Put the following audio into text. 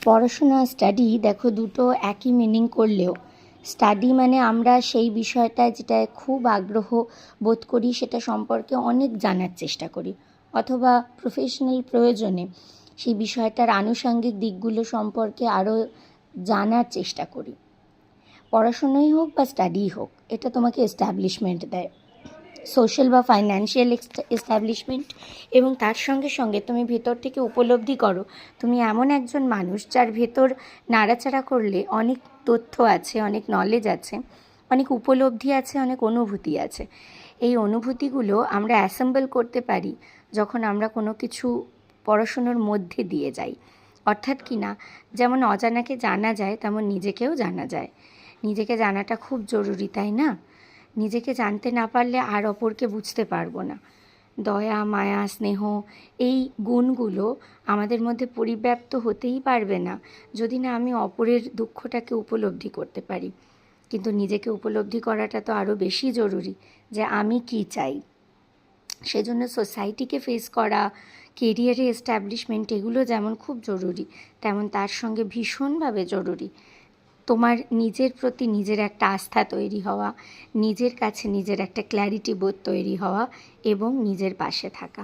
পড়াশোনা স্টাডি দেখো দুটো একই মিনিং করলেও স্টাডি মানে আমরা সেই বিষয়টায় যেটায় খুব আগ্রহ বোধ করি সেটা সম্পর্কে অনেক জানার চেষ্টা করি, অথবা প্রফেশনাল প্রয়োজনে সেই বিষয়টার আনুষঙ্গিক দিকগুলো সম্পর্কে আরও জানার চেষ্টা করি। পড়াশোনাই হোক বা স্টাডিই হোক, এটা তোমাকে এস্টাবলিশমেন্ট দেয়, সোশ্যাল বা ফাইন্যান্সিয়াল এস্টাবলিশমেন্ট। এবং তার সঙ্গে সঙ্গে তুমি ভেতর থেকে উপলব্ধি করো তুমি এমন একজন মানুষ যার ভেতর নাড়াচাড়া করলে অনেক তথ্য আছে, অনেক নলেজ আছে, অনেক উপলব্ধি আছে, অনেক অনুভূতি আছে। এই অনুভূতিগুলো আমরা অ্যাসেম্বল করতে পারি যখন আমরা কোনো কিছু পড়াশুনোর মধ্যে দিয়ে যাই। অর্থাৎ কি না, যেমন অজানাকে জানা যায় তেমন নিজেকেও জানা যায়। নিজেকে জানাটা খুব জরুরি, তাই না? নিজেকে জানতে না পারলে আর অপরকে বুঝতে পারবো না। দয়া, মায়া, স্নেহ এই গুণগুলো আমাদের মধ্যে পরিব্যাপ্ত হতেই পারবে না যদি না আমি অপরের দুঃখটাকে উপলব্ধি করতে পারি। কিন্তু নিজেকে উপলব্ধি করাটা তো আরও বেশি জরুরি, যে আমি কি চাই। সেজন্য সোসাইটিকে ফেস করা, কেরিয়ারে এস্টাবলিশমেন্ট এগুলো যেমন খুব জরুরি, তেমন তার সঙ্গে ভীষণভাবে জরুরি তোমার নিজের প্রতি নিজের একটা আস্থা তৈরি হওয়া, নিজের কাছে নিজের একটা ক্ল্যারিটি বোধ তৈরি হওয়া এবং নিজের পাশে থাকা।